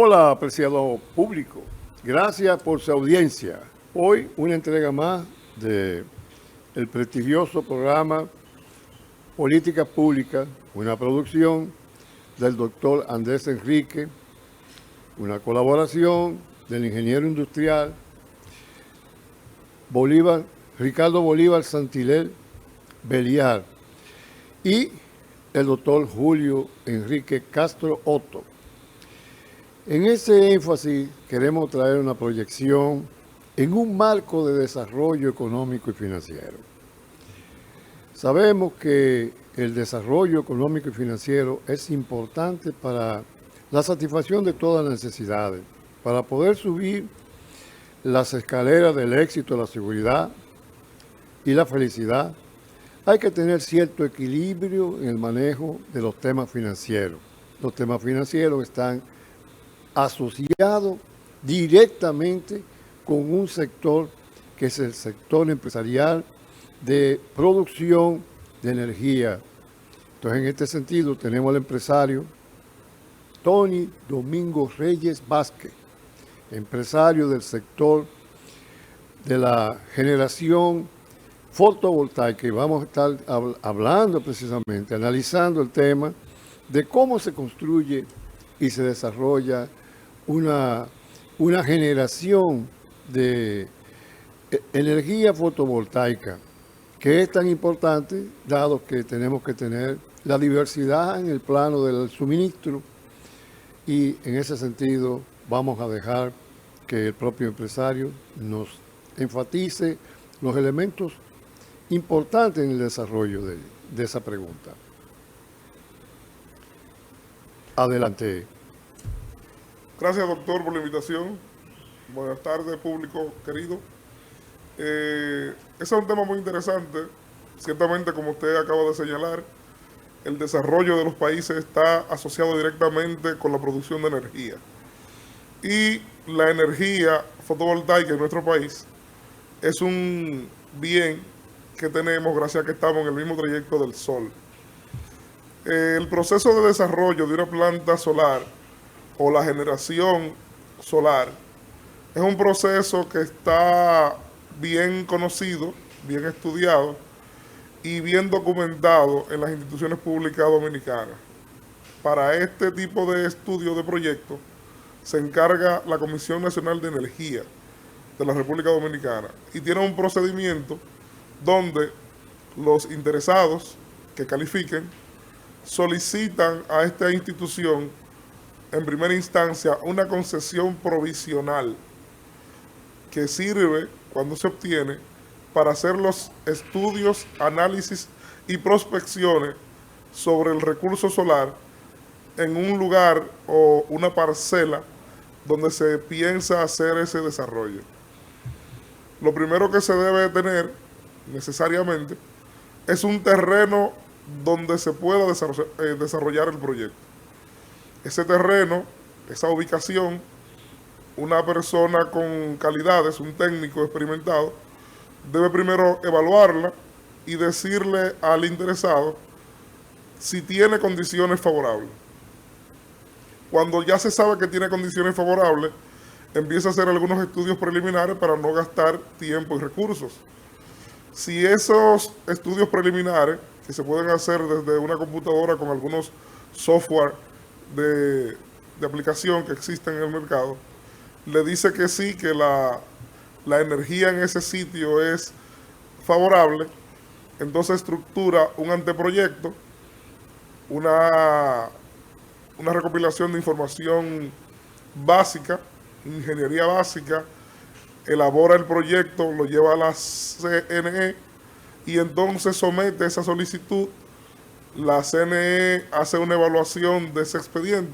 Hola, apreciado público. Gracias por su audiencia. Hoy una entrega más de el prestigioso programa Política Pública, una producción del doctor Andrés Enrique, una colaboración del ingeniero industrial Ricardo Bolívar Santilel Beliar y el doctor Julio Enrique Castro Otto. En ese énfasis queremos traer una proyección en un marco de desarrollo económico y financiero. Sabemos que el desarrollo económico y financiero es importante para la satisfacción de todas las necesidades, para poder subir las escaleras del éxito, la seguridad y la felicidad. Hay que tener cierto equilibrio en el manejo de los temas financieros. Los temas financieros están asociado directamente con un sector que es el sector empresarial de producción de energía. Entonces, en este sentido, tenemos al empresario Tony Domingo Reyes Vázquez, empresario del sector de la generación fotovoltaica, y vamos a estar hablando precisamente, analizando el tema de cómo se construye y se desarrolla una generación de energía fotovoltaica, que es tan importante, dado que tenemos que tener la diversidad en el plano del suministro, y en ese sentido vamos a dejar que el propio empresario nos enfatice los elementos importantes en el desarrollo de esa pregunta. Adelante. Gracias, doctor, por la invitación. Buenas tardes, público querido. Ese es un tema muy interesante. Ciertamente, como usted acaba de señalar, el desarrollo de los países está asociado directamente con la producción de energía. Y la energía fotovoltaica en nuestro país es un bien que tenemos gracias a que estamos en el mismo trayecto del sol. El proceso de desarrollo de una planta solar o la generación solar es un proceso que está bien conocido, bien estudiado y bien documentado en las instituciones públicas dominicanas. Para este tipo de estudio de proyectos se encarga la Comisión Nacional de Energía de la República Dominicana y tiene un procedimiento donde los interesados que califiquen solicitan a esta institución en primera instancia una concesión provisional que sirve, cuando se obtiene, para hacer los estudios, análisis y prospecciones sobre el recurso solar en un lugar o una parcela donde se piensa hacer ese desarrollo. Lo primero que se debe tener necesariamente es un terreno donde se pueda desarrollar el proyecto. Ese terreno, esa ubicación, una persona con calidades, un técnico experimentado, debe primero evaluarla y decirle al interesado si tiene condiciones favorables. Cuando ya se sabe que tiene condiciones favorables, empieza a hacer algunos estudios preliminares para no gastar tiempo y recursos. Si esos estudios preliminares, que se pueden hacer desde una computadora con algunos software de aplicación que existen en el mercado, le dice que sí, que la energía en ese sitio es favorable, entonces estructura un anteproyecto, una recopilación de información básica, ingeniería básica, elabora el proyecto, lo lleva a la CNE y entonces somete esa solicitud. La CNE hace una evaluación de ese expediente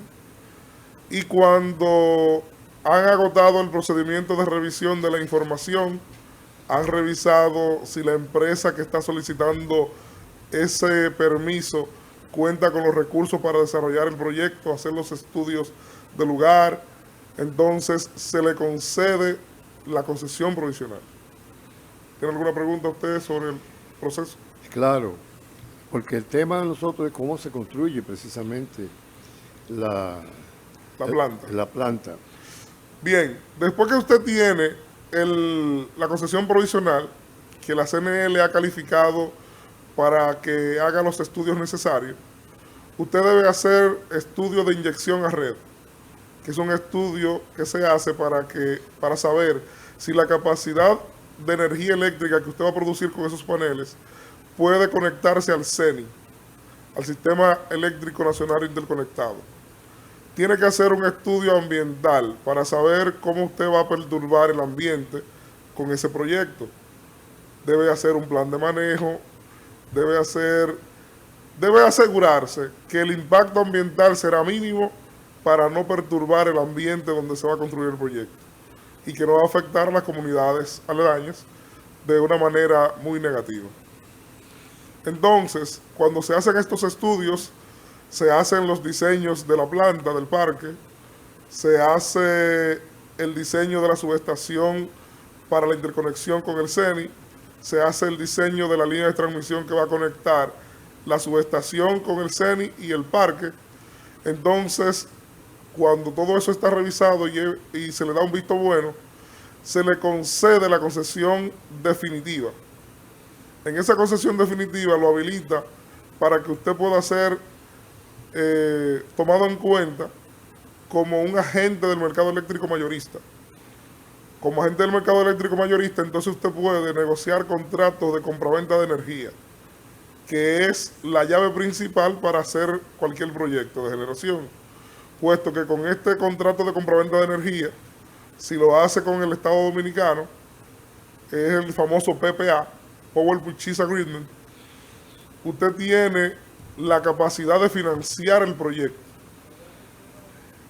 y cuando han agotado el procedimiento de revisión de la información, han revisado si la empresa que está solicitando ese permiso cuenta con los recursos para desarrollar el proyecto, hacer los estudios de lugar, entonces se le concede la concesión provisional. ¿Tiene alguna pregunta usted sobre el proceso? Claro, porque el tema de nosotros es cómo se construye precisamente la planta. La planta. Bien, después que usted tiene la concesión provisional, que la CNE le ha calificado para que haga los estudios necesarios, usted debe hacer estudios de inyección a red, que es un estudio que se hace para saber si la capacidad de energía eléctrica que usted va a producir con esos paneles puede conectarse al CENI, al Sistema Eléctrico Nacional Interconectado. Tiene que hacer un estudio ambiental para saber cómo usted va a perturbar el ambiente con ese proyecto. Debe hacer un plan de manejo, debe asegurarse que el impacto ambiental será mínimo para no perturbar el ambiente donde se va a construir el proyecto y que no va a afectar a las comunidades aledañas de una manera muy negativa. Entonces, cuando se hacen estos estudios, se hacen los diseños de la planta, del parque, se hace el diseño de la subestación para la interconexión con el CENI, se hace el diseño de la línea de transmisión que va a conectar la subestación con el CENI y el parque. Entonces, cuando todo eso está revisado y se le da un visto bueno, se le concede la concesión definitiva. En esa concesión definitiva lo habilita para que usted pueda ser tomado en cuenta como un agente del mercado eléctrico mayorista. Como agente del mercado eléctrico mayorista, entonces usted puede negociar contratos de compraventa de energía, que es la llave principal para hacer cualquier proyecto de generación, puesto que con este contrato de compraventa de energía, si lo hace con el Estado Dominicano, es el famoso PPA, Power Purchase Agreement, usted tiene la capacidad de financiar el proyecto.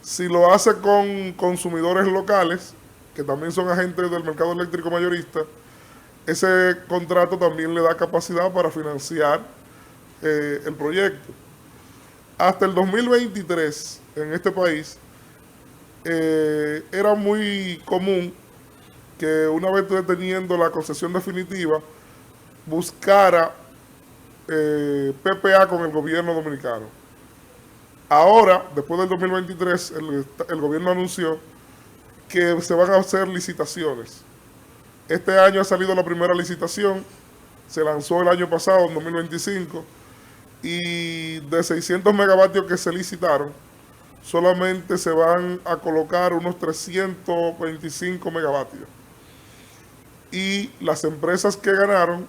Si lo hace con consumidores locales, que también son agentes del mercado eléctrico mayorista, ese contrato también le da capacidad para financiar el proyecto. Hasta el 2023, en este país, era muy común que una vez teniendo la concesión definitiva, buscara PPA con el gobierno dominicano. Ahora, después del 2023, el gobierno anunció que se van a hacer licitaciones. Este año ha salido la primera licitación, se lanzó el año pasado, en 2025, y de 600 megavatios que se licitaron, solamente se van a colocar unos 325 megavatios. Y las empresas que ganaron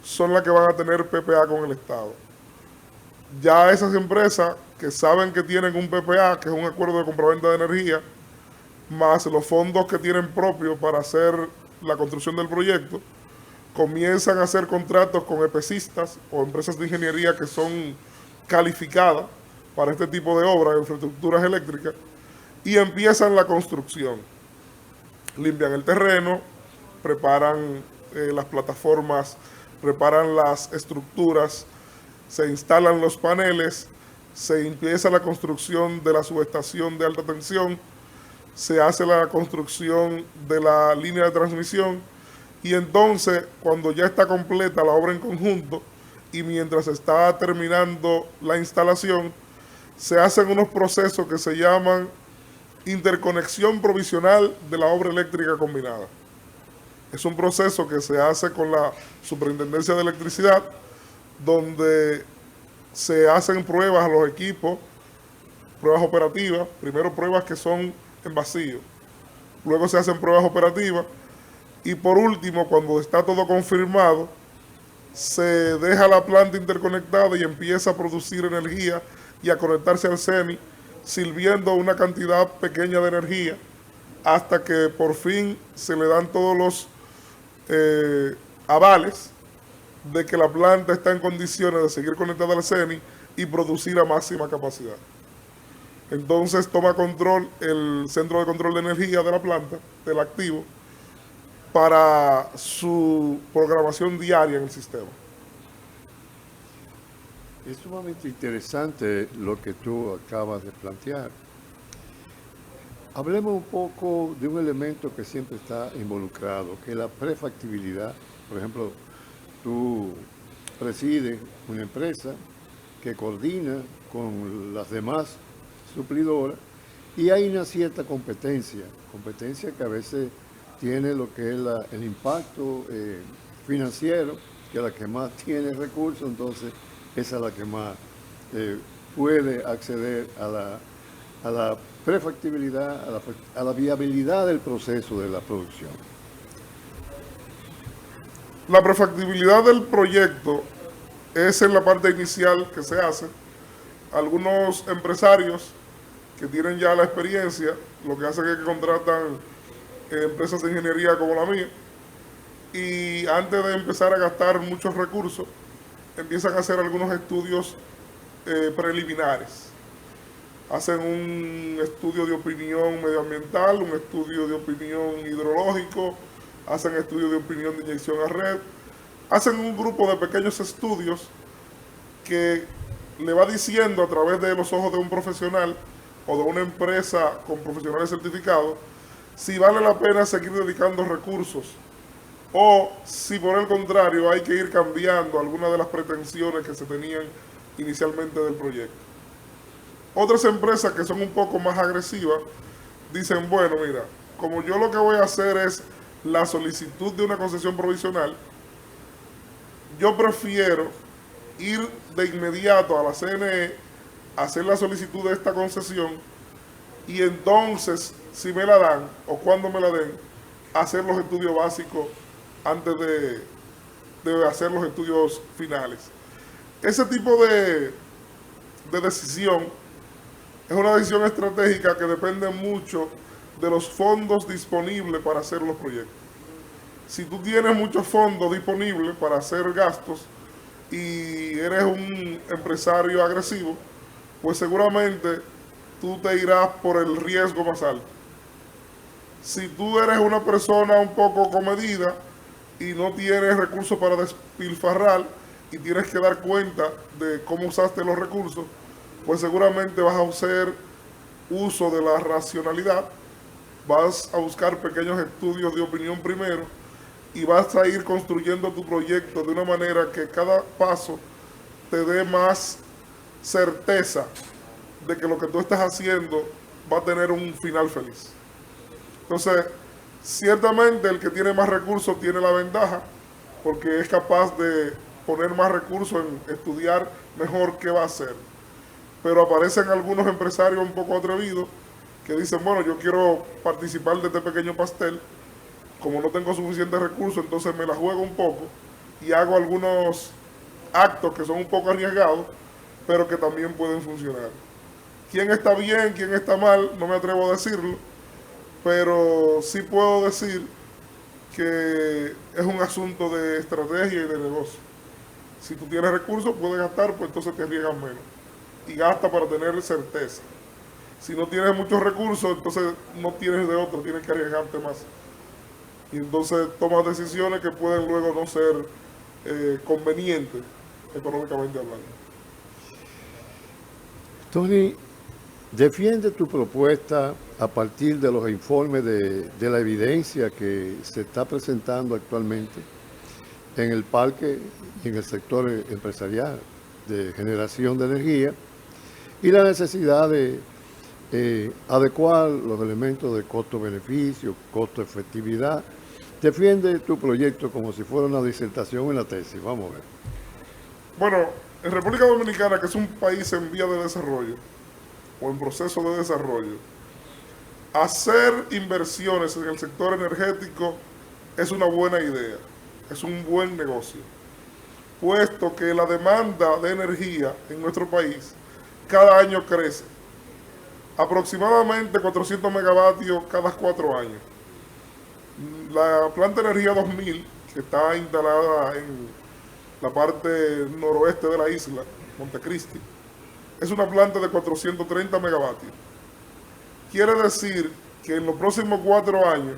son las que van a tener PPA con el Estado. Ya esas empresas que saben que tienen un PPA, que es un acuerdo de compraventa de energía, más los fondos que tienen propios para hacer la construcción del proyecto, comienzan a hacer contratos con EPCistas o empresas de ingeniería que son calificadas para este tipo de obras, de infraestructuras eléctricas, y empiezan la construcción. Limpian el terreno, preparan las plataformas, preparan las estructuras, se instalan los paneles, se empieza la construcción de la subestación de alta tensión, se hace la construcción de la línea de transmisión y entonces cuando ya está completa la obra en conjunto y mientras está terminando la instalación, se hacen unos procesos que se llaman interconexión provisional de la obra eléctrica combinada. Es un proceso que se hace con la Superintendencia de Electricidad, donde se hacen pruebas a los equipos, pruebas operativas, primero pruebas que son en vacío, luego se hacen pruebas operativas y por último, cuando está todo confirmado, se deja la planta interconectada y empieza a producir energía y a conectarse al CENI, sirviendo una cantidad pequeña de energía hasta que por fin se le dan todos los avales de que la planta está en condiciones de seguir conectada al CENI y producir a máxima capacidad. Entonces toma control el centro de control de energía de la planta, del activo, para su programación diaria en el sistema. Es sumamente interesante lo que tú acabas de plantear. Hablemos un poco de un elemento que siempre está involucrado, que es la prefactibilidad. Por ejemplo, tú presides una empresa que coordina con las demás suplidoras y hay una cierta competencia que a veces tiene lo que es el impacto financiero, que es la que más tiene recursos, entonces esa es la que más puede acceder a la prefactibilidad, a la viabilidad del proceso de la producción. La prefactibilidad del proyecto es en la parte inicial que se hace. Algunos empresarios que tienen ya la experiencia, lo que hacen es que contratan empresas de ingeniería como la mía, y antes de empezar a gastar muchos recursos, empiezan a hacer algunos estudios preliminares. Hacen un estudio de opinión medioambiental, un estudio de opinión hidrológico, hacen estudios de opinión de inyección a red, hacen un grupo de pequeños estudios que le va diciendo a través de los ojos de un profesional o de una empresa con profesionales certificados si vale la pena seguir dedicando recursos o si por el contrario hay que ir cambiando algunas de las pretensiones que se tenían inicialmente del proyecto. Otras empresas que son un poco más agresivas dicen, bueno, mira, como yo lo que voy a hacer es la solicitud de una concesión provisional, yo prefiero ir de inmediato a la CNE, hacer la solicitud de esta concesión y entonces, si me la dan o cuando me la den, hacer los estudios básicos antes de hacer los estudios finales. Ese tipo de decisión es una decisión estratégica que depende mucho de los fondos disponibles para hacer los proyectos. Si tú tienes muchos fondos disponibles para hacer gastos y eres un empresario agresivo, pues seguramente tú te irás por el riesgo más alto. Si tú eres una persona un poco comedida y no tienes recursos para despilfarrar y tienes que dar cuenta de cómo usaste los recursos, pues seguramente vas a hacer uso de la racionalidad, vas a buscar pequeños estudios de opinión primero y vas a ir construyendo tu proyecto de una manera que cada paso te dé más certeza de que lo que tú estás haciendo va a tener un final feliz. Entonces, ciertamente el que tiene más recursos tiene la ventaja porque es capaz de poner más recursos en estudiar mejor qué va a hacer. Pero aparecen algunos empresarios un poco atrevidos que dicen, bueno, yo quiero participar de este pequeño pastel, como no tengo suficientes recursos, entonces me la juego un poco y hago algunos actos que son un poco arriesgados, pero que también pueden funcionar. ¿Quién está bien, quién está mal? No me atrevo a decirlo, pero sí puedo decir que es un asunto de estrategia y de negocio. Si tú tienes recursos, puedes gastar, pues entonces te arriesgas menos. Y gasta para tener certeza. Si no tienes muchos recursos, entonces no tienes de otro, tienes que arriesgarte más. Y entonces tomas decisiones que pueden luego no ser convenientes, económicamente hablando. Tony, defiende tu propuesta a partir de los informes de la evidencia que se está presentando actualmente en el parque y en el sector empresarial de generación de energía y la necesidad de adecuar los elementos de costo-beneficio, costo-efectividad. Defiende tu proyecto como si fuera una disertación en la tesis. Vamos a ver. Bueno, en República Dominicana, que es un país en vía de desarrollo o en proceso de desarrollo, hacer inversiones en el sector energético es una buena idea, es un buen negocio, puesto que la demanda de energía en nuestro país cada año crece, aproximadamente 400 megavatios cada 4 años. La planta de energía 2000, que está instalada en la parte noroeste de la isla, Montecristi, es una planta de 430 megavatios. Quiere decir que en los próximos 4 años,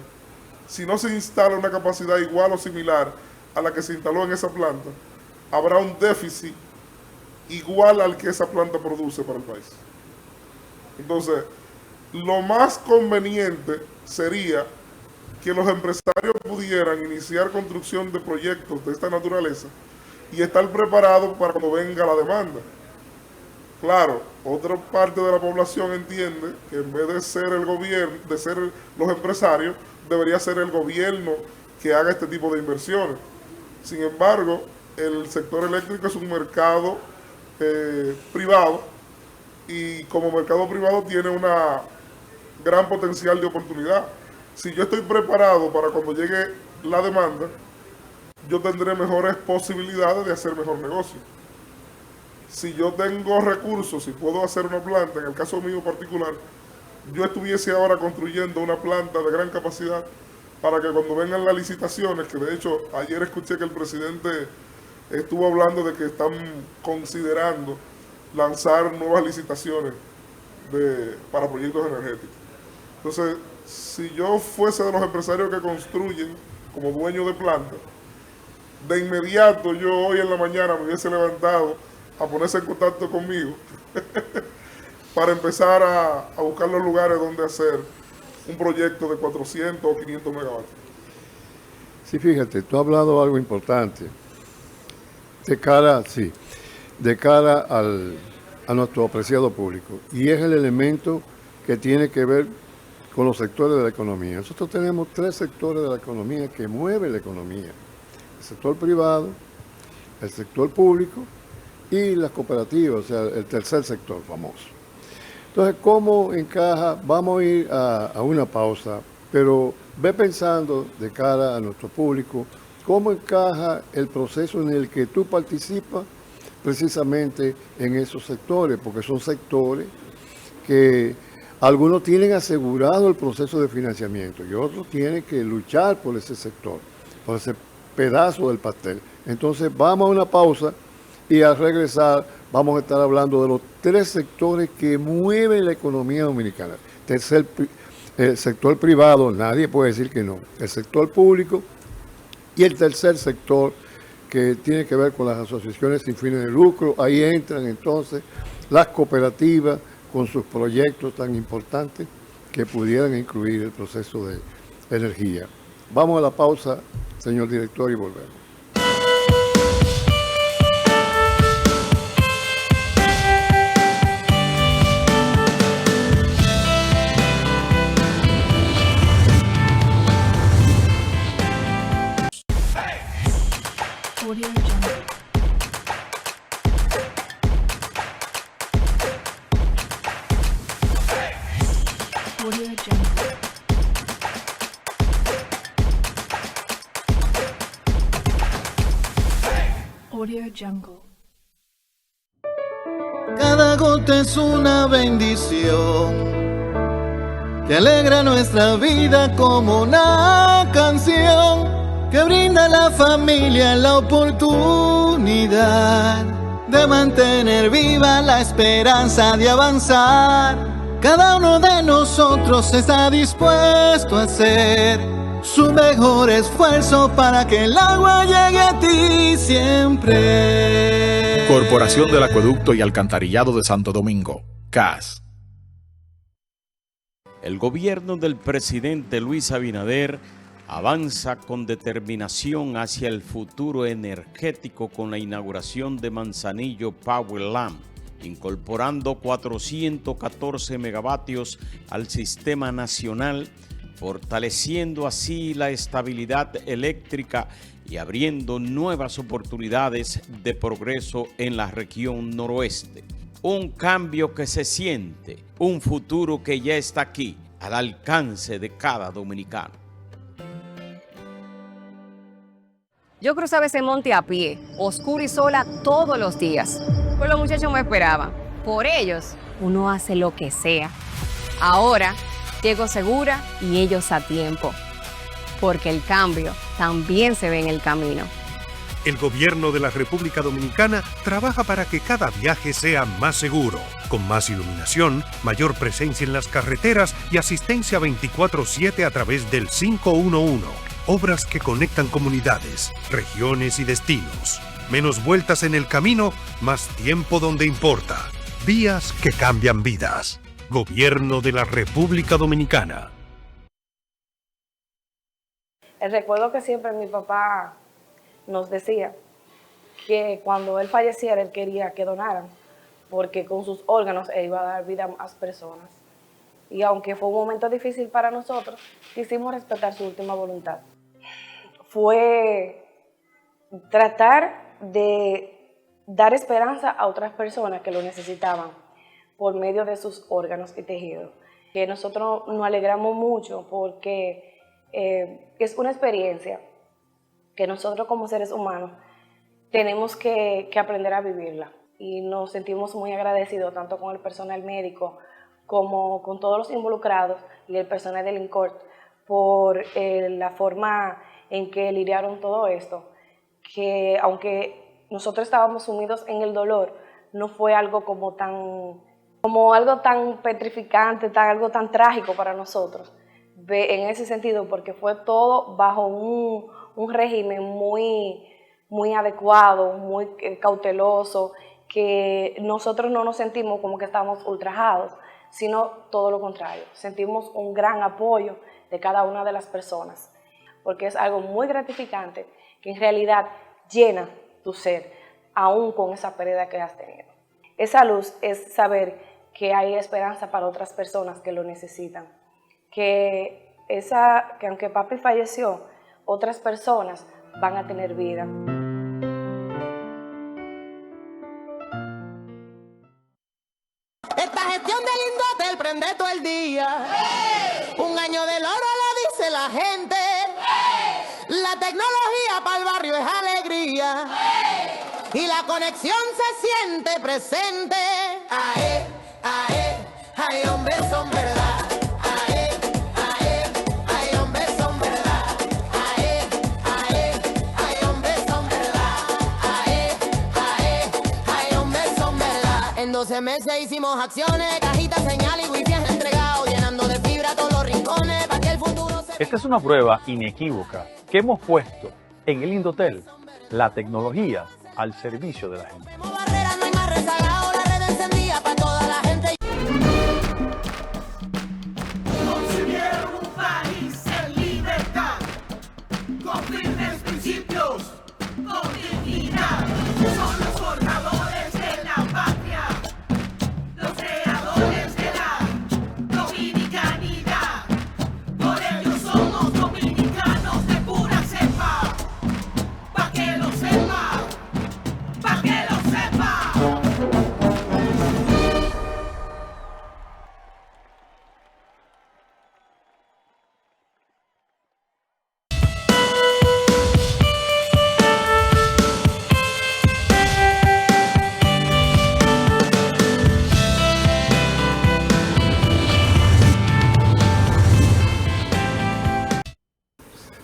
si no se instala una capacidad igual o similar a la que se instaló en esa planta, habrá un déficit igual al que esa planta produce para el país. Entonces, lo más conveniente sería que los empresarios pudieran iniciar construcción de proyectos de esta naturaleza y estar preparados para cuando venga la demanda. Claro, otra parte de la población entiende que en vez de ser el gobierno, de ser los empresarios, debería ser el gobierno que haga este tipo de inversiones. Sin embargo, el sector eléctrico es un mercado privado y como mercado privado tiene una gran potencial de oportunidad. Si yo estoy preparado para cuando llegue la demanda, yo tendré mejores posibilidades de hacer mejor negocio. Si yo tengo recursos y puedo hacer una planta, en el caso mío particular, yo estuviese ahora construyendo una planta de gran capacidad para que cuando vengan las licitaciones, que de hecho ayer escuché que el presidente estuvo hablando de que están considerando lanzar nuevas licitaciones para proyectos energéticos. Entonces, si yo fuese de los empresarios que construyen como dueño de planta, de inmediato yo hoy en la mañana me hubiese levantado a ponerse en contacto conmigo para empezar a buscar los lugares donde hacer un proyecto de 400 o 500 megavatios. Sí, fíjate, tú has hablado de algo importante de cara a nuestro apreciado público, y es el elemento que tiene que ver con los sectores de la economía. Nosotros tenemos 3 sectores de la economía que mueven la economía: el sector privado, el sector público y las cooperativas, o sea, el tercer sector famoso. Entonces, ¿cómo encaja? Vamos a ir a una pausa, pero ve pensando de cara a nuestro público, ¿cómo encaja el proceso en el que tú participas precisamente en esos sectores? Porque son sectores que algunos tienen asegurado el proceso de financiamiento y otros tienen que luchar por ese sector, por ese pedazo del pastel. Entonces, vamos a una pausa y al regresar vamos a estar hablando de los 3 sectores que mueven la economía dominicana. El sector privado, nadie puede decir que no. El sector público y el tercer sector que tiene que ver con las asociaciones sin fines de lucro. Ahí entran entonces las cooperativas con sus proyectos tan importantes que pudieran incluir el proceso de energía. Vamos a la pausa, señor director, y volvemos. Audio Jungle. Audio Jungle. Audio Jungle. Cada gota es una bendición que alegra nuestra vida como una canción que brinda a la familia la oportunidad de mantener viva la esperanza de avanzar. Cada uno de nosotros está dispuesto a hacer su mejor esfuerzo para que el agua llegue a ti siempre. Corporación del Acueducto y Alcantarillado de Santo Domingo, CAS. El gobierno del presidente Luis Abinader avanza con determinación hacia el futuro energético con la inauguración de Manzanillo Power Lamp, incorporando 414 megavatios al sistema nacional, fortaleciendo así la estabilidad eléctrica y abriendo nuevas oportunidades de progreso en la región noroeste. Un cambio que se siente, un futuro que ya está aquí, al alcance de cada dominicano. Yo cruzaba ese monte a pie, oscura y sola todos los días. Pues los muchachos me esperaban. Por ellos, uno hace lo que sea. Ahora, llego segura y ellos a tiempo. Porque el cambio también se ve en el camino. El gobierno de la República Dominicana trabaja para que cada viaje sea más seguro, con más iluminación, mayor presencia en las carreteras y asistencia 24/7 a través del 511. Obras que conectan comunidades, regiones y destinos. Menos vueltas en el camino, más tiempo donde importa. Vías que cambian vidas. Gobierno de la República Dominicana. El recuerdo que siempre mi papá nos decía que cuando él falleciera, él quería que donaran porque con sus órganos él iba a dar vida a más personas. Y aunque fue un momento difícil para nosotros, quisimos respetar su última voluntad. Fue tratar de dar esperanza a otras personas que lo necesitaban por medio de sus órganos y tejidos. Que nosotros nos alegramos mucho porque es una experiencia que nosotros como seres humanos tenemos que aprender a vivirla. Y nos sentimos muy agradecidos tanto con el personal médico como con todos los involucrados y el personal del INCORT por la forma en que lidiaron todo esto, que aunque nosotros estábamos sumidos en el dolor, no fue algo como algo tan petrificante, algo tan trágico para nosotros, en ese sentido, porque fue todo bajo un régimen muy adecuado, muy cauteloso, que nosotros no nos sentimos como que estábamos ultrajados, sino todo lo contrario. Sentimos un gran apoyo de cada una de las personas, porque es algo muy gratificante que en realidad llena tu ser, aún con esa pérdida que has tenido. Esa luz es saber que hay esperanza para otras personas que lo necesitan, que aunque papi falleció, otras personas van a tener vida. Esta gestión del Indotel prende todo el día. Un año del oro lo dice la gente. La tecnología para el barrio es alegría. Y la conexión se siente presente. Ae, ae, ay, hombres son verdad. Ae, ae, ay, hombres son verdad. Ae, ae, ay, hombres son verdad. Ae, ae, ay, hombres son verdad. En 12 meses hicimos acciones, cajitas, señal y wifi entregado, llenando de fibra todos los rincones para que el futuro se... Esta es una prueba inequívoca que hemos puesto en el Indotel, la tecnología al servicio de la gente. Concibieron un país en libertad, con firmes principios, con dignidad. Son los forjadores de la patria, los creadores de la dominicanidad. Por ellos somos dominicanos de pura cepa, pa' que lo sepa, pa' que lo sepa.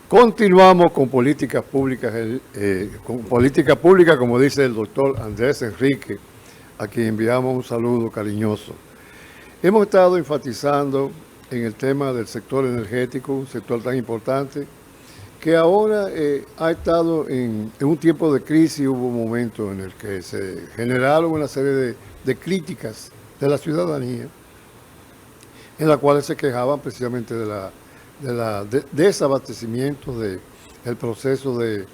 Continuamos con políticas públicas, como dice el doctor Andrés Enrique, a quien enviamos un saludo cariñoso. Hemos estado enfatizando en el tema del sector energético, un sector tan importante, que ahora ha estado en un tiempo de crisis. Hubo un momento en el que se generaron una serie de críticas de la ciudadanía, en la cual se quejaban precisamente de desabastecimiento del proceso de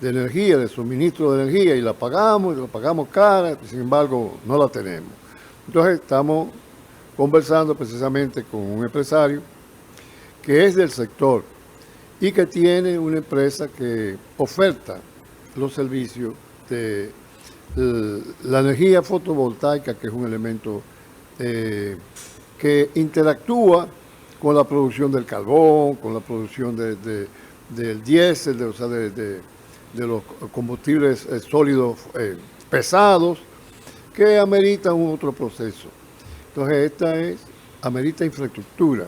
energía, de suministro de energía, y la pagamos cara, sin embargo no la tenemos. Entonces estamos conversando precisamente con un empresario que es del sector y que tiene una empresa que oferta los servicios de la energía fotovoltaica, que es un elemento que interactúa con la producción del carbón, con la producción del diésel, de los combustibles sólidos pesados, que ameritan un otro proceso. Entonces, amerita infraestructura.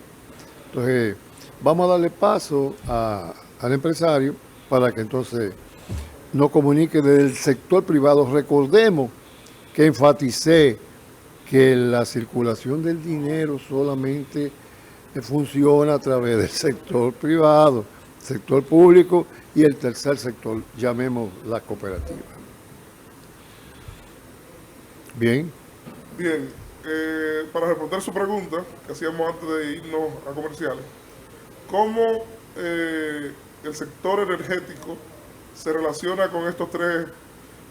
Entonces, vamos a darle paso al empresario para que entonces nos comunique del sector privado. Recordemos que enfaticé que la circulación del dinero solamente funciona a través del sector privado, sector público y el tercer sector, llamemos la cooperativa. Bien. Bien, para responder su pregunta que hacíamos antes de irnos a comerciales, ¿cómo el sector energético se relaciona con estos tres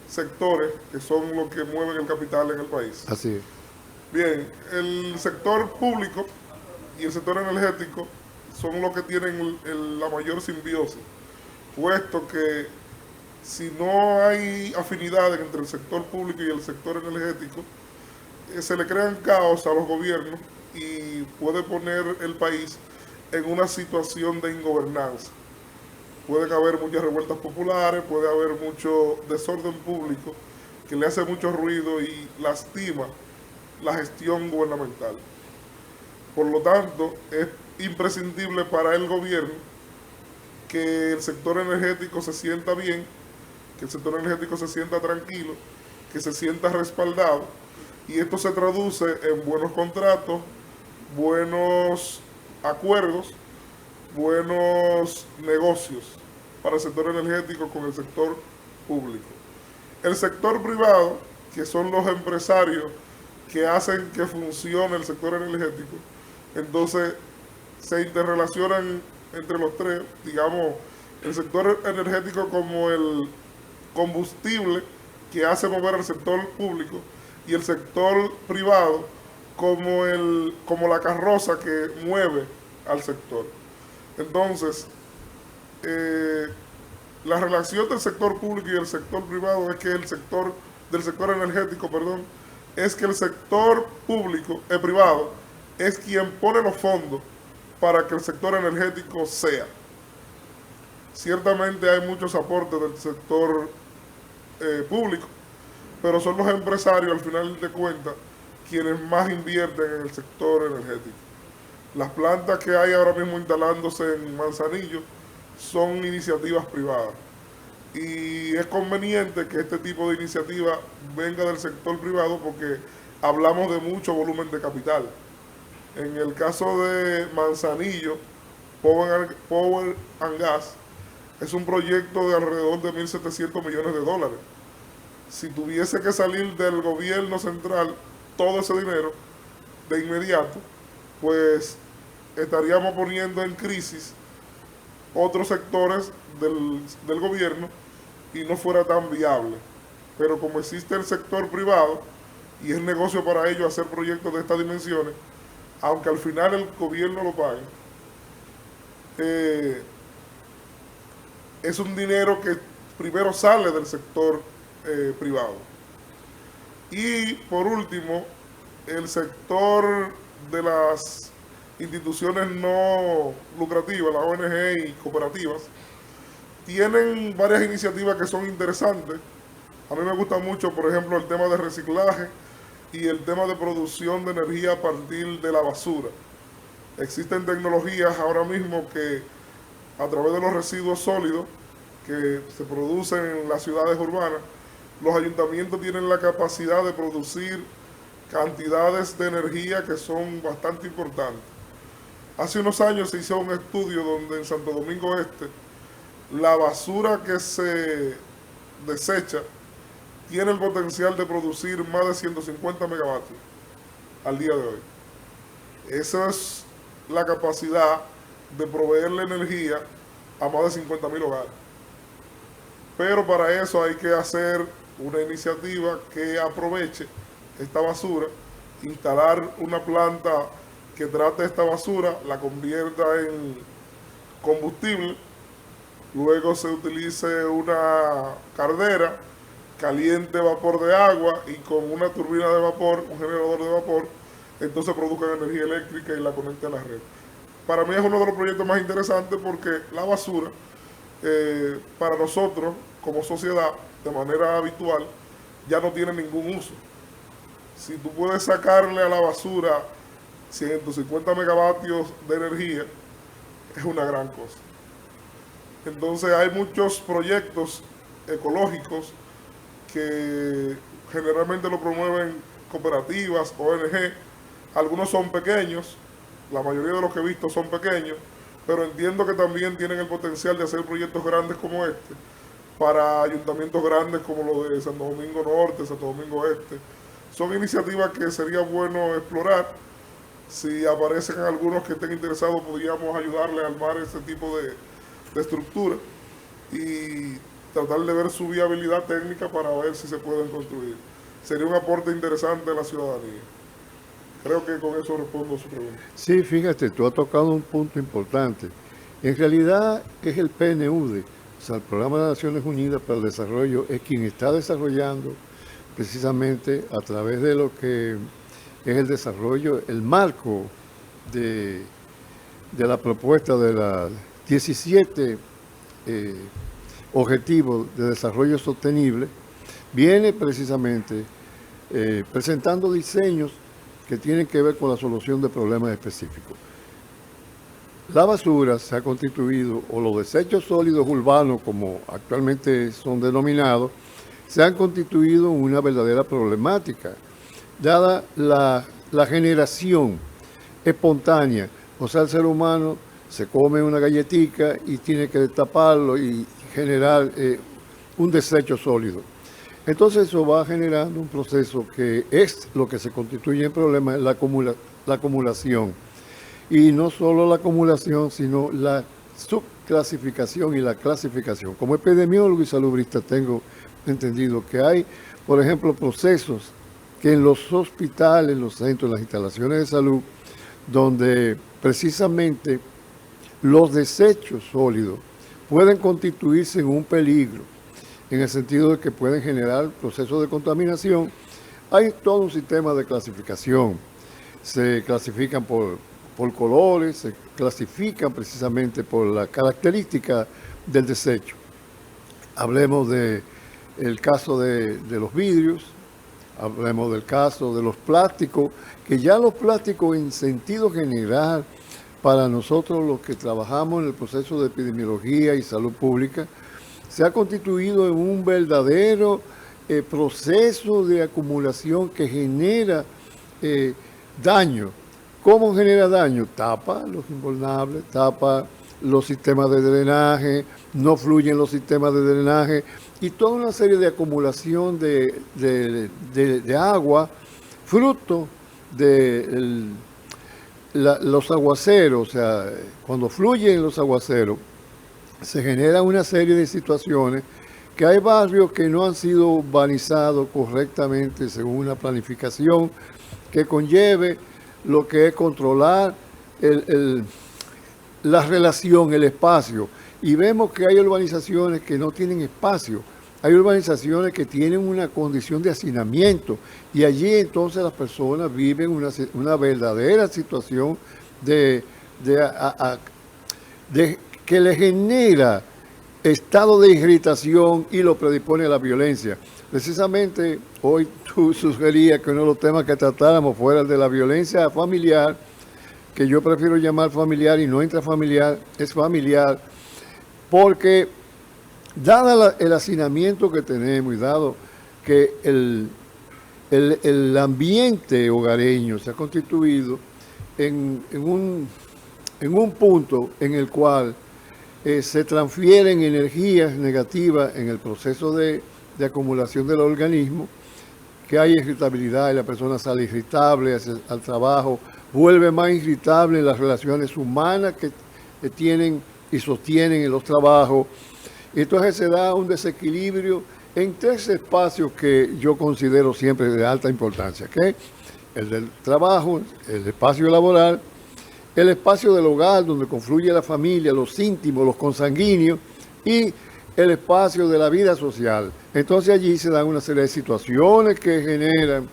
sectores que son los que mueven el capital en el país. Así es. Bien, el sector público y el sector energético son los que tienen la mayor simbiosis, puesto que si no hay afinidad entre el sector público y el sector energético, se le crean caos a los gobiernos y puede poner el país en una situación de ingobernanza. Puede haber muchas revueltas populares, puede haber mucho desorden público que le hace mucho ruido y lastima la gestión gubernamental. Por lo tanto, es imprescindible para el gobierno que el sector energético se sienta bien, que el sector energético se sienta tranquilo, que se sienta respaldado, y esto se traduce en buenos contratos, buenos acuerdos, buenos negocios para el sector energético con el sector público. El sector privado, que son los empresarios que hacen que funcione el sector energético, entonces se interrelacionan entre los tres, digamos, el sector energético como el combustible que hace mover al sector público y el sector privado como la carroza que mueve al sector. Entonces, la relación del sector público y el sector privado es que del sector energético, es que el sector público, el privado, es quien pone los fondos para que el sector energético sea. Ciertamente hay muchos aportes del sector público, pero son los empresarios, al final de cuentas, quienes más invierten en el sector energético. Las plantas que hay ahora mismo instalándose en Manzanillo son iniciativas privadas. Y es conveniente que este tipo de iniciativa venga del sector privado porque hablamos de mucho volumen de capital. En el caso de Manzanillo, Power and Gas es un proyecto de alrededor de 1.700 millones de dólares. Si tuviese que salir del gobierno central todo ese dinero de inmediato, pues estaríamos poniendo en crisis otros sectores del gobierno y no fuera tan viable. Pero como existe el sector privado y es negocio para ellos hacer proyectos de estas dimensiones, aunque al final el gobierno lo pague, es un dinero que primero sale del sector privado. Y por último, el sector de las instituciones no lucrativas, las ONG y cooperativas, tienen varias iniciativas que son interesantes. A mí me gusta mucho, por ejemplo, el tema de reciclaje y el tema de producción de energía a partir de la basura. Existen tecnologías ahora mismo que a través de los residuos sólidos que se producen en las ciudades urbanas, los ayuntamientos tienen la capacidad de producir cantidades de energía que son bastante importantes. Hace unos años se hizo un estudio donde en Santo Domingo Este, la basura que se desecha tiene el potencial de producir más de 150 megavatios al día de hoy. Esa es la capacidad de proveerle energía a más de 50.000 hogares. Pero para eso hay que hacer una iniciativa que aproveche esta basura, instalar una planta que trate esta basura, la convierta en combustible, luego se utilice una caldera, caliente vapor de agua y con una turbina de vapor, un generador de vapor, entonces produzcan energía eléctrica y la conecte a la red. Para mí es uno de los proyectos más interesantes porque la basura, para nosotros como sociedad, de manera habitual, ya no tiene ningún uso. Si tú puedes sacarle a la basura 150 megavatios de energía, es una gran cosa. Entonces hay muchos proyectos ecológicos que generalmente lo promueven cooperativas, ONG. Algunos son pequeños, la mayoría de los que he visto son pequeños, pero entiendo que también tienen el potencial de hacer proyectos grandes como este, para ayuntamientos grandes como los de Santo Domingo Norte, Santo Domingo Este. Son iniciativas que sería bueno explorar. Si aparecen algunos que estén interesados, podríamos ayudarles a armar ese tipo de estructura. Y tratar de ver su viabilidad técnica para ver si se pueden construir. Sería un aporte interesante a la ciudadanía. Creo que con eso respondo a su pregunta. Sí, fíjate, tú has tocado un punto importante. En realidad es el PNUD, o sea, el Programa de Naciones Unidas para el Desarrollo, es quien está desarrollando precisamente a través de lo que es el desarrollo, el marco de la propuesta de las 17 Objetivos de Desarrollo Sostenible, viene precisamente presentando diseños que tienen que ver con la solución de problemas específicos. La basura se ha constituido, o los desechos sólidos urbanos, como actualmente son denominados, se han constituido en una verdadera problemática, dada la generación espontánea. O sea, el ser humano se come una galletica y tiene que destaparlo y generar un desecho sólido. Entonces eso va generando un proceso que es lo que se constituye en problema, la acumulación. Y no solo la acumulación, sino la subclasificación y la clasificación. Como epidemiólogo y salubrista tengo entendido que hay, por ejemplo, procesos que en los hospitales, los centros, las instalaciones de salud, donde precisamente los desechos sólidos pueden constituirse en un peligro, en el sentido de que pueden generar procesos de contaminación. Hay todo un sistema de clasificación. Se clasifican por colores, se clasifican precisamente por la característica del desecho. Hablemos del caso de los vidrios, hablemos del caso de los plásticos, que ya los plásticos en sentido general, para nosotros los que trabajamos en el proceso de epidemiología y salud pública, se ha constituido en un verdadero proceso de acumulación que genera daño. ¿Cómo genera daño? Tapa los invaluables, tapa los sistemas de drenaje, no fluyen los sistemas de drenaje y toda una serie de acumulación de agua, fruto de los aguaceros. O sea, cuando fluyen los aguaceros, se genera una serie de situaciones que hay barrios que no han sido urbanizados correctamente según una planificación que conlleve lo que es controlar la relación, el espacio. Y vemos que hay urbanizaciones que no tienen espacio. Hay urbanizaciones que tienen una condición de hacinamiento y allí entonces las personas viven una verdadera situación de que le genera estado de irritación y lo predispone a la violencia. Precisamente hoy tú sugerías que uno de los temas que tratáramos fuera el de la violencia familiar, que yo prefiero llamar familiar y no intrafamiliar, es familiar, porque dado el hacinamiento que tenemos y dado que el ambiente hogareño se ha constituido en un punto en el cual se transfieren energías negativas en el proceso de acumulación del organismo, que hay irritabilidad y la persona sale irritable al trabajo, vuelve más irritable en las relaciones humanas que tienen y sostienen en los trabajos. Entonces se da un desequilibrio en tres espacios que yo considero siempre de alta importancia, que es el del trabajo, el espacio laboral, el espacio del hogar donde confluye la familia, los íntimos, los consanguíneos y el espacio de la vida social. Entonces allí se dan una serie de situaciones que generan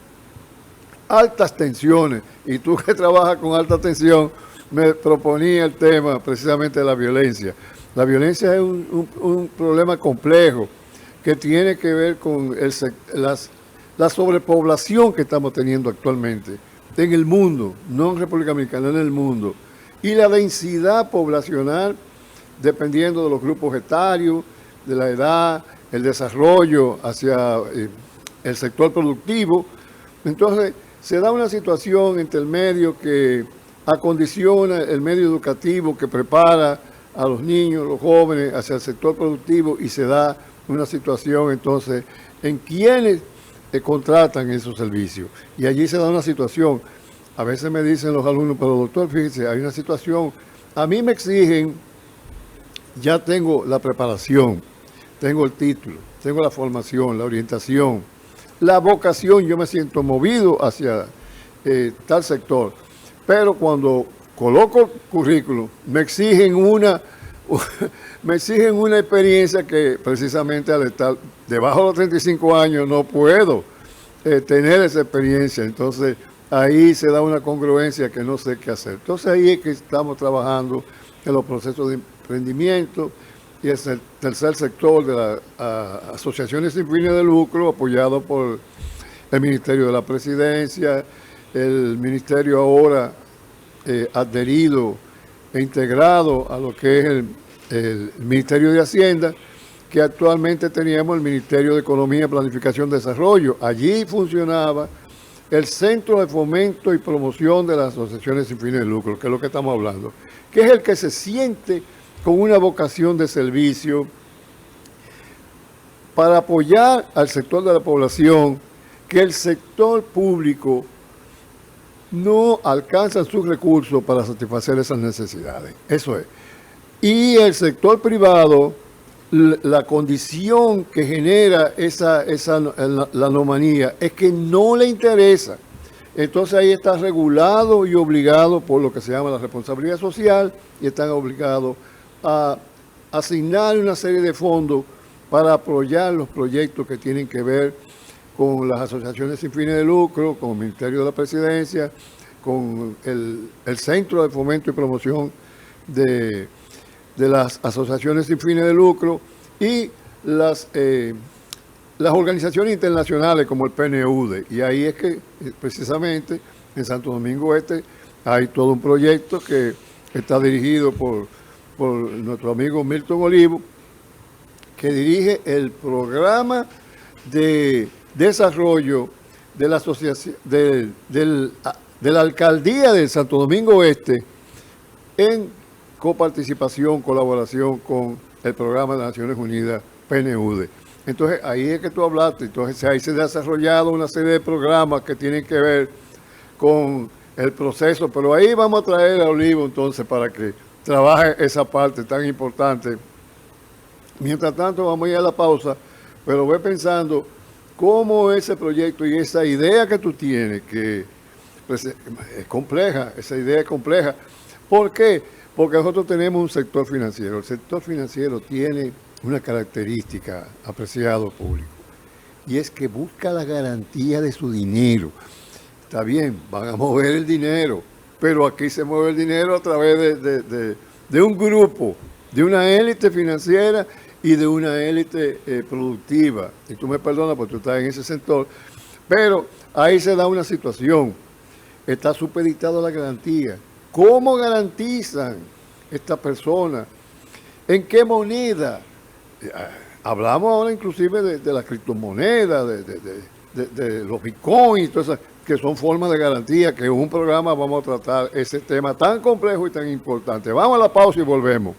altas tensiones. Y tú que trabajas con alta tensión, me proponía el tema precisamente de la violencia. La violencia es un problema complejo que tiene que ver con la sobrepoblación que estamos teniendo actualmente en el mundo, no en República Dominicana, en el mundo. Y la densidad poblacional, dependiendo de los grupos etarios, de la edad, el desarrollo hacia el sector productivo. Entonces, se da una situación entre el medio que acondiciona el medio educativo que prepara a los niños, los jóvenes hacia el sector productivo y se da una situación entonces en quienes contratan esos servicios. Y allí se da una situación, a veces me dicen los alumnos, pero doctor, fíjese, hay una situación, a mí me exigen, ya tengo la preparación, tengo el título, tengo la formación, la orientación, la vocación, yo me siento movido hacia tal sector. Pero cuando coloco el currículum, me exigen una experiencia que precisamente al estar debajo de los 35 años no puedo tener esa experiencia. Entonces ahí se da una congruencia que no sé qué hacer. Entonces ahí es que estamos trabajando en los procesos de emprendimiento y es el tercer sector de las asociaciones sin fines de lucro, apoyado por el Ministerio de la Presidencia, el Ministerio ahora adherido e integrado a lo que es el Ministerio de Hacienda, que actualmente teníamos el Ministerio de Economía, Planificación y Desarrollo. Allí funcionaba el Centro de Fomento y Promoción de las Asociaciones sin fines de lucro, que es lo que estamos hablando, que es el que se siente con una vocación de servicio para apoyar al sector de la población, que el sector público no alcanza sus recursos para satisfacer esas necesidades. Eso es. Y el sector privado, la condición que genera la anomalía es que no le interesa. Entonces ahí está regulado y obligado por lo que se llama la responsabilidad social y están obligados a asignar una serie de fondos para apoyar los proyectos que tienen que ver con las asociaciones sin fines de lucro, con el Ministerio de la Presidencia, con el Centro de Fomento y Promoción de las asociaciones sin fines de lucro y las organizaciones internacionales como el PNUD. Y ahí es que precisamente en Santo Domingo Este hay todo un proyecto que está dirigido por nuestro amigo Milton Olivo, que dirige el programa de desarrollo de la asociación de la alcaldía de Santo Domingo Este en coparticipación, colaboración con el programa de Naciones Unidas PNUD. Entonces ahí es que tú hablaste, entonces ahí se ha desarrollado una serie de programas que tienen que ver con el proceso, pero ahí vamos a traer a Olivo entonces para que trabaje esa parte tan importante. Mientras tanto vamos a ir a la pausa, pero voy pensando cómo ese proyecto y esa idea que tú tienes, que pues, es compleja, esa idea es compleja. ¿Por qué? Porque nosotros tenemos un sector financiero. El sector financiero tiene una característica, apreciado público, y es que busca la garantía de su dinero. Está bien, van a mover el dinero, pero aquí se mueve el dinero a través de un grupo, de una élite financiera y de una élite productiva. Y tú me perdonas porque tú estás en ese sector, pero ahí se da una situación. Está supeditada a la garantía. ¿Cómo garantizan estas personas? ¿En qué moneda? Hablamos ahora inclusive de la criptomoneda, de los bitcoins, todas esas, que son formas de garantía, que en un programa vamos a tratar ese tema tan complejo y tan importante. Vamos a la pausa y volvemos.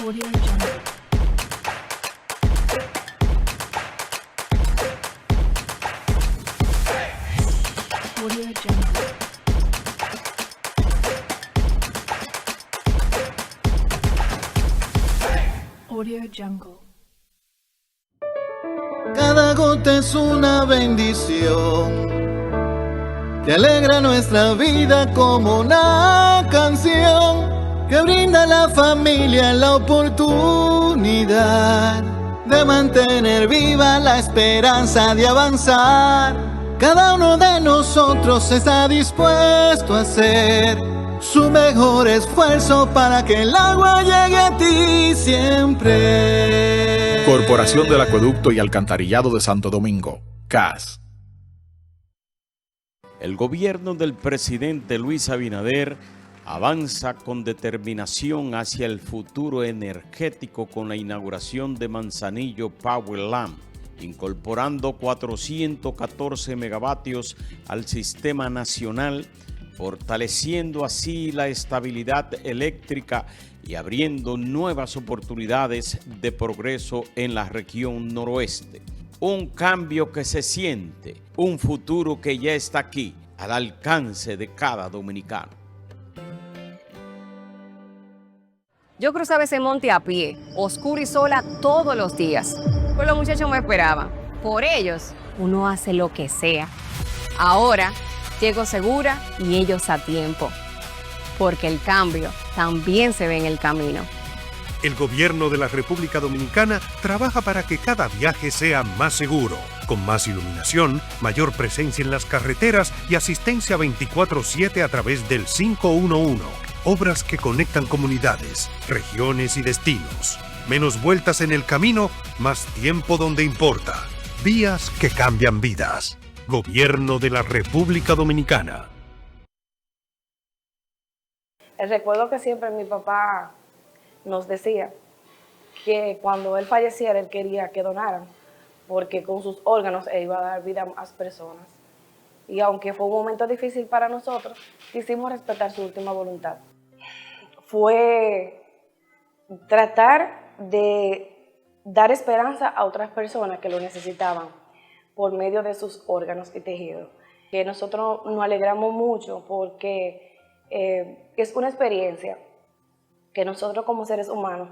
Audio Jungle. Audio Jungle. Audio Jungle. Cada gota es una bendición que alegra nuestra vida como una canción que brinda a la familia la oportunidad de mantener viva la esperanza de avanzar. Cada uno de nosotros está dispuesto a hacer su mejor esfuerzo para que el agua llegue a ti siempre. Corporación del Acueducto y Alcantarillado de Santo Domingo, CAS. El gobierno del presidente Luis Abinader avanza con determinación hacia el futuro energético con la inauguración de Manzanillo Power Lamp, incorporando 414 megavatios al sistema nacional, fortaleciendo así la estabilidad eléctrica y abriendo nuevas oportunidades de progreso en la región noroeste. Un cambio que se siente, un futuro que ya está aquí, al alcance de cada dominicano. Yo cruzaba ese monte a pie, oscuro y sola todos los días. Pues los muchachos me esperaban. Por ellos, uno hace lo que sea. Ahora, llego segura y ellos a tiempo. Porque el cambio también se ve en el camino. El gobierno de la República Dominicana trabaja para que cada viaje sea más seguro, con más iluminación, mayor presencia en las carreteras y asistencia 24/7 a través del 511. Obras que conectan comunidades, regiones y destinos. Menos vueltas en el camino, más tiempo donde importa. Vías que cambian vidas. Gobierno de la República Dominicana. El recuerdo que siempre mi papá nos decía que cuando él falleciera, él quería que donaran, porque con sus órganos él iba a dar vida a más personas. Y aunque fue un momento difícil para nosotros, quisimos respetar su última voluntad. Fue tratar de dar esperanza a otras personas que lo necesitaban por medio de sus órganos y tejidos. Que nosotros nos alegramos mucho porque es una experiencia que nosotros como seres humanos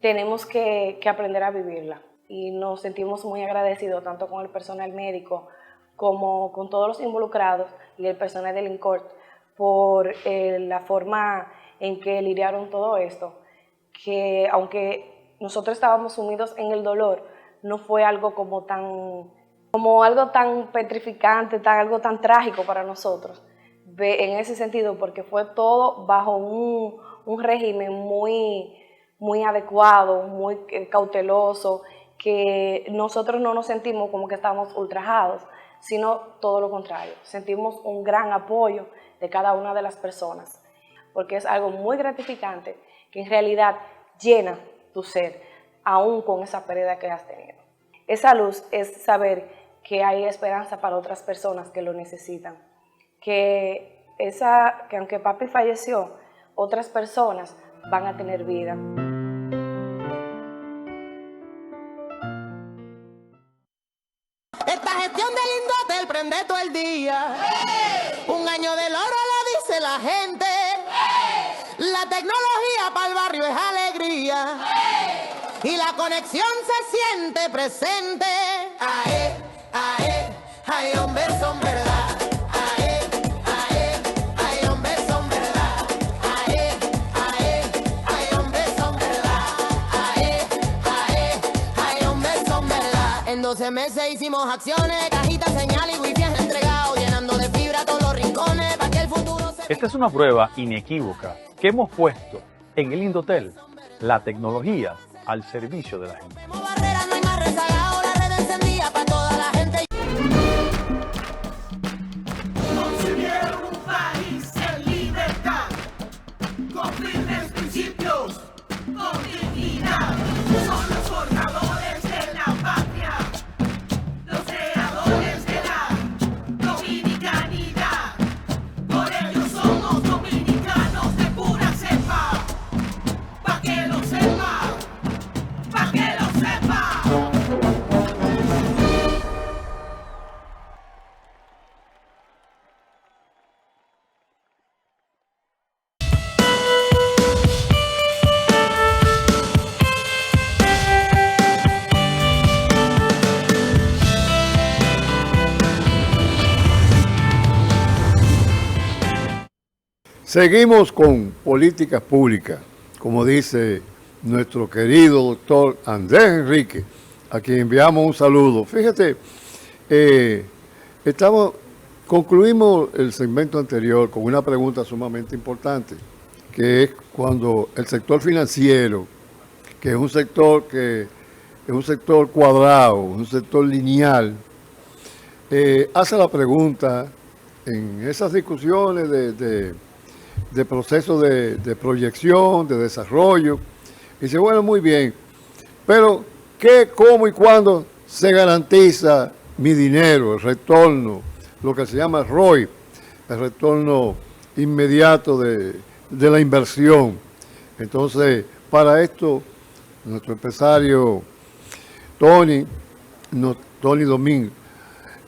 tenemos que aprender a vivirla. Y nos sentimos muy agradecidos tanto con el personal médico como con todos los involucrados y el personal del INCORT por la forma en que lidiaron todo esto, que aunque nosotros estábamos sumidos en el dolor, no fue algo como algo tan petrificante, algo tan trágico para nosotros, en ese sentido, porque fue todo bajo un régimen muy adecuado, muy cauteloso, que nosotros no nos sentimos como que estábamos ultrajados, sino todo lo contrario, sentimos un gran apoyo de cada una de las personas, porque es algo muy gratificante que en realidad llena tu ser, aún con esa pérdida que has tenido. Esa luz es saber que hay esperanza para otras personas que lo necesitan, que aunque papi falleció, otras personas van a tener vida. Esta gestión del Indotel prende todo el día. Un año del oro lo dice la gente. La tecnología para el barrio es alegría. Y la conexión se siente presente. Ae, ae, ay, hombres son verdad. Ae, ae, ay, hombres son verdad. Ae, ae, ay, hombres son verdad. Ae, ae, ay, hombres son verdad. En 12 meses hicimos acciones, cajitas, señal y wifi entregado, llenando de fibra todos los rincones para que el futuro se... Esta es una prueba inequívoca que hemos puesto en el Indotel, la tecnología al servicio de la gente. Barrera, no hay más rezagado, la red encendida para toda la gente. Concibieron un país en libertad, con firmes principios, con dignidad. Son los forjadores de la patria, los creadores de la dominicanidad. Por ello somos dominicanos de pura cepa, pa' que lo sepa, pa' que lo sepa. Seguimos con políticas públicas, como dice nuestro querido doctor Andrés Enrique, a quien enviamos un saludo. Fíjate, concluimos el segmento anterior con una pregunta sumamente importante, que es cuando el sector financiero, que es un sector cuadrado, un sector lineal, hace la pregunta en esas discusiones de proceso de proyección, de desarrollo. Y dice, bueno, muy bien, pero ¿qué, cómo y cuándo se garantiza mi dinero, el retorno, lo que se llama ROI, el retorno inmediato de la inversión. Entonces, para esto, nuestro empresario Tony Domínguez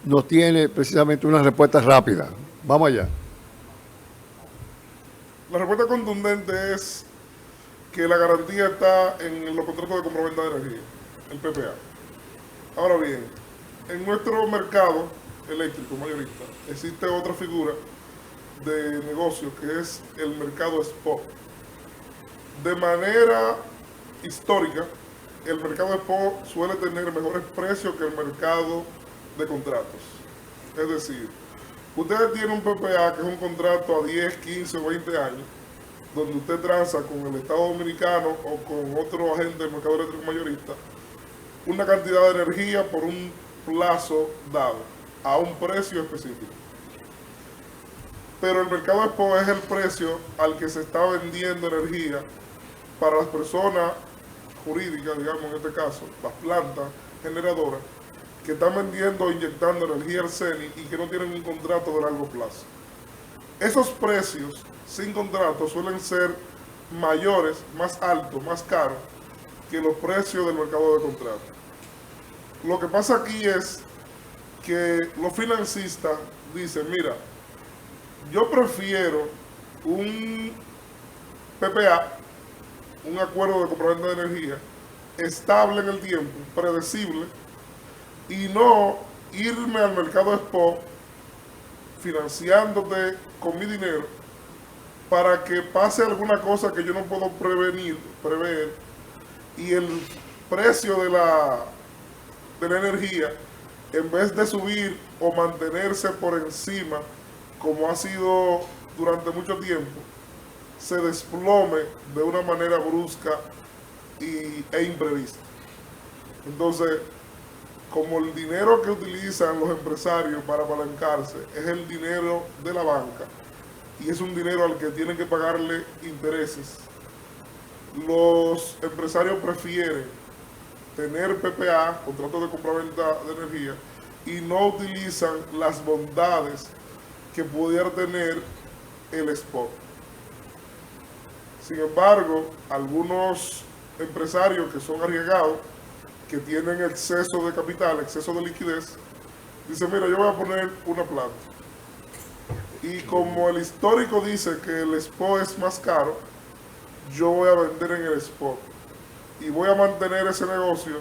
nos tiene precisamente una respuesta rápida. Vamos allá. La respuesta contundente es que la garantía está en los contratos de compraventa de energía, el PPA. Ahora bien, en nuestro mercado eléctrico mayorista existe otra figura de negocio que es el mercado spot. De manera histórica, el mercado spot suele tener mejores precios que el mercado de contratos. Es decir, usted tiene un PPA que es un contrato a 10, 15 o 20 años, donde usted transa con el Estado Dominicano o con otro agente del mercado eléctrico mayorista una cantidad de energía por un plazo dado, a un precio específico. Pero el mercado spot es el precio al que se está vendiendo energía para las personas jurídicas, digamos en este caso, las plantas generadoras, que están vendiendo o inyectando energía al CENI y que no tienen un contrato de largo plazo. Esos precios sin contrato suelen ser mayores, más altos, más caros que los precios del mercado de contrato. Lo que pasa aquí es que los financistas dicen, mira, yo prefiero un PPA, un acuerdo de compraventa de energía, estable en el tiempo, predecible, y no irme al mercado spot financiándote con mi dinero para que pase alguna cosa que yo no puedo prever, y el precio de la energía, en vez de subir o mantenerse por encima, como ha sido durante mucho tiempo, se desplome de una manera brusca e imprevista. Entonces, como el dinero que utilizan los empresarios para apalancarse es el dinero de la banca y es un dinero al que tienen que pagarle intereses, los empresarios prefieren tener PPA, contratos de compraventa de energía, y no utilizan las bondades que pudiera tener el spot. Sin embargo, algunos empresarios que son arriesgados, que tienen exceso de capital, exceso de liquidez, dicen, mira, yo voy a poner una planta. Y como el histórico dice que el spot es más caro, yo voy a vender en el spot. Y voy a mantener ese negocio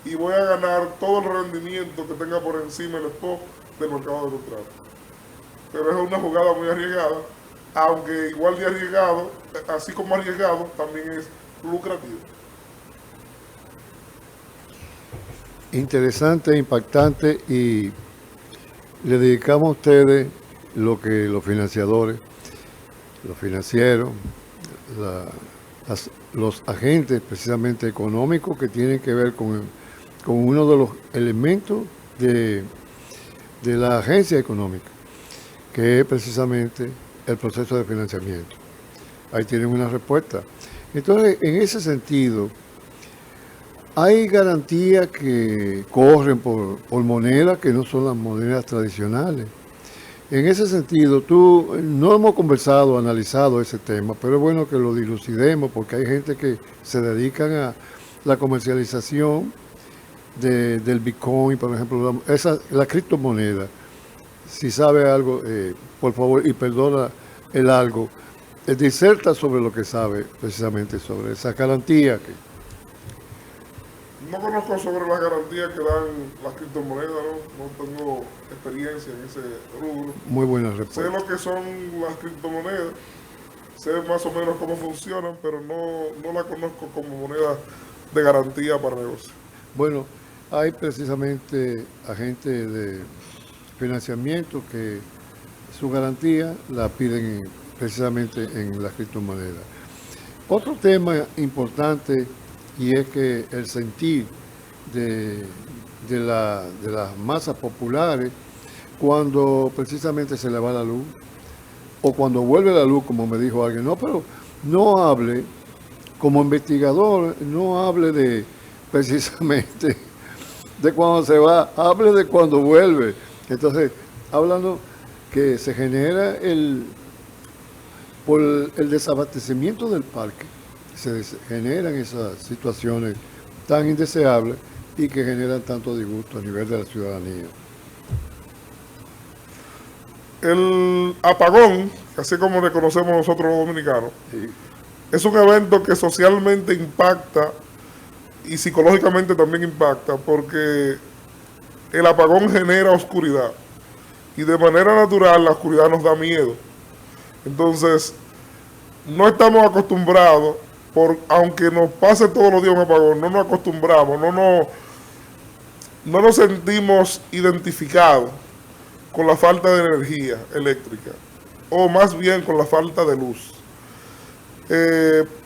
y voy a ganar todo el rendimiento que tenga por encima el spot del mercado de contratos. Pero es una jugada muy arriesgada, aunque igual de arriesgado, así como arriesgado, también es lucrativo. Interesante, impactante, y le dedicamos a ustedes lo que los financiadores, los financieros, los agentes precisamente económicos que tienen que ver con uno de los elementos de la agencia económica, que es precisamente el proceso de financiamiento. Ahí tienen una respuesta. Entonces, en ese sentido, hay garantías que corren por monedas que no son las monedas tradicionales. En ese sentido, no hemos conversado, analizado ese tema, pero es bueno que lo dilucidemos porque hay gente que se dedican a la comercialización del Bitcoin, por ejemplo, la criptomoneda. Si sabe algo, por favor, y perdona el algo, diserta sobre lo que sabe precisamente sobre esa garantía. No conozco sobre las garantías que dan las criptomonedas, no tengo experiencia en ese rubro. Muy buena respuesta. Sé lo que son las criptomonedas, sé más o menos cómo funcionan, pero no la conozco como moneda de garantía para negocio. Bueno, hay precisamente agentes de financiamiento que su garantía la piden precisamente en las criptomonedas. Otro tema importante, y es que el sentir de las masas populares cuando precisamente se le va la luz o cuando vuelve la luz, como me dijo alguien, no, pero no hable, como investigador, no hable de precisamente de cuando se va, hable de cuando vuelve. Entonces, hablando que se genera por el desabastecimiento del parque, se generan esas situaciones tan indeseables y que generan tanto disgusto a nivel de la ciudadanía. El apagón, así como le conocemos nosotros los dominicanos, Sí. es un evento que socialmente impacta y psicológicamente también impacta, porque el apagón genera oscuridad y de manera natural la oscuridad nos da miedo. Entonces, no estamos acostumbrados, aunque nos pase todos los días un apagón, no nos acostumbramos, no nos sentimos identificados con la falta de energía eléctrica, o más bien con la falta de luz.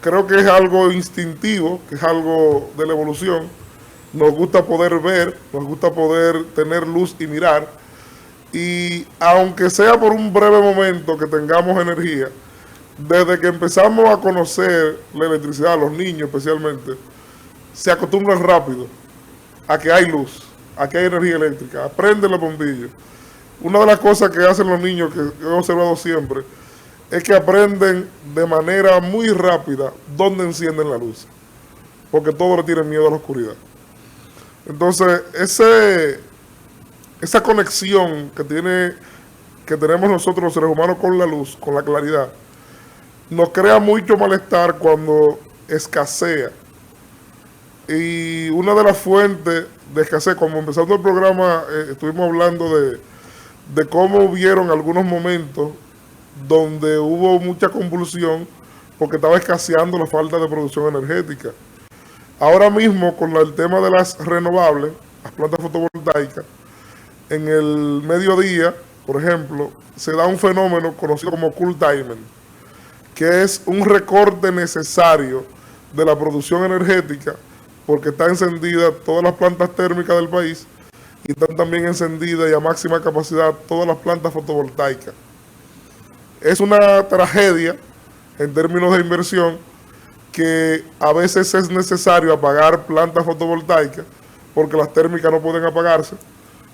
Creo que es algo instintivo, que es algo de la evolución. Nos gusta poder ver, nos gusta poder tener luz y mirar, y aunque sea por un breve momento que tengamos energía, desde que empezamos a conocer la electricidad, los niños especialmente, se acostumbran rápido a que hay luz, a que hay energía eléctrica, aprenden los bombillos. Una de las cosas que hacen los niños, que he observado siempre, es que aprenden de manera muy rápida dónde encienden la luz, porque todos le tienen miedo a la oscuridad. Entonces, esa conexión que tenemos nosotros los seres humanos con la luz, con la claridad, nos crea mucho malestar cuando escasea. Y una de las fuentes de escasez, como empezando el programa, estuvimos hablando de cómo hubieron algunos momentos donde hubo mucha convulsión porque estaba escaseando la falta de producción energética. Ahora mismo, con el tema de las renovables, las plantas fotovoltaicas, en el mediodía, por ejemplo, se da un fenómeno conocido como cool timing, que es un recorte necesario de la producción energética, porque está encendida todas las plantas térmicas del país y están también encendidas y a máxima capacidad todas las plantas fotovoltaicas. Es una tragedia en términos de inversión, que a veces es necesario apagar plantas fotovoltaicas porque las térmicas no pueden apagarse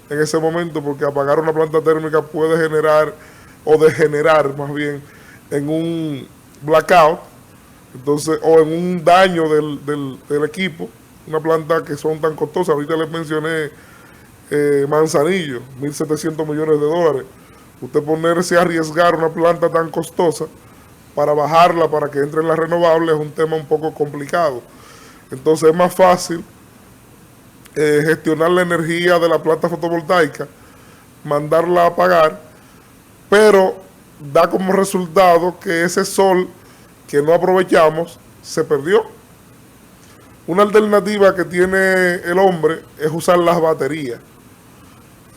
en ese momento, porque apagar una planta térmica puede generar o degenerar más bien en un blackout, entonces, o en un daño del equipo. Una planta que son tan costosas, ahorita les mencioné Manzanillo, 1.700 millones de dólares. Usted ponerse a arriesgar una planta tan costosa para bajarla, para que entre en las renovables, es un tema un poco complicado. Entonces es más fácil gestionar la energía de la planta fotovoltaica, mandarla a apagar, pero da como resultado que ese sol que no aprovechamos se perdió. Una alternativa que tiene el hombre es usar las baterías.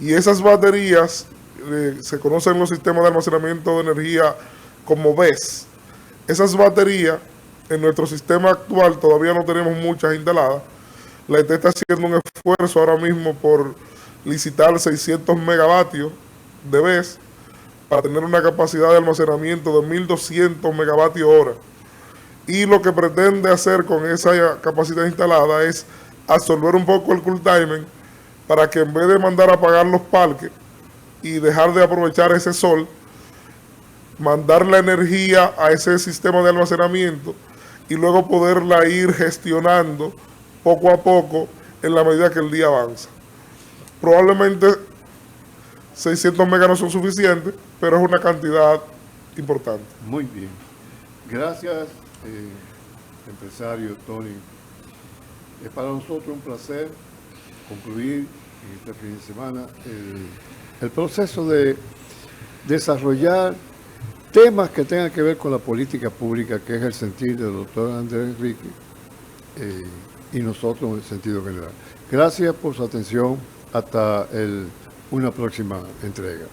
Y esas baterías se conocen los sistemas de almacenamiento de energía como BESS. Esas baterías, en nuestro sistema actual todavía no tenemos muchas instaladas. La ET está haciendo un esfuerzo ahora mismo por licitar 600 megavatios de BESS para tener una capacidad de almacenamiento de 1.200 megavatios hora. Y lo que pretende hacer con esa capacidad instalada es absorber un poco el cool timing, para que en vez de mandar a apagar los parques y dejar de aprovechar ese sol, mandar la energía a ese sistema de almacenamiento y luego poderla ir gestionando poco a poco en la medida que el día avanza. Probablemente 600 megas no son suficientes, pero es una cantidad importante. Muy bien. Gracias, empresario Tony. Es para nosotros un placer concluir en este fin de semana el proceso de desarrollar temas que tengan que ver con la política pública, que es el sentir del doctor Andrés Enrique y nosotros en el sentido general. Gracias por su atención. Hasta una próxima entrega.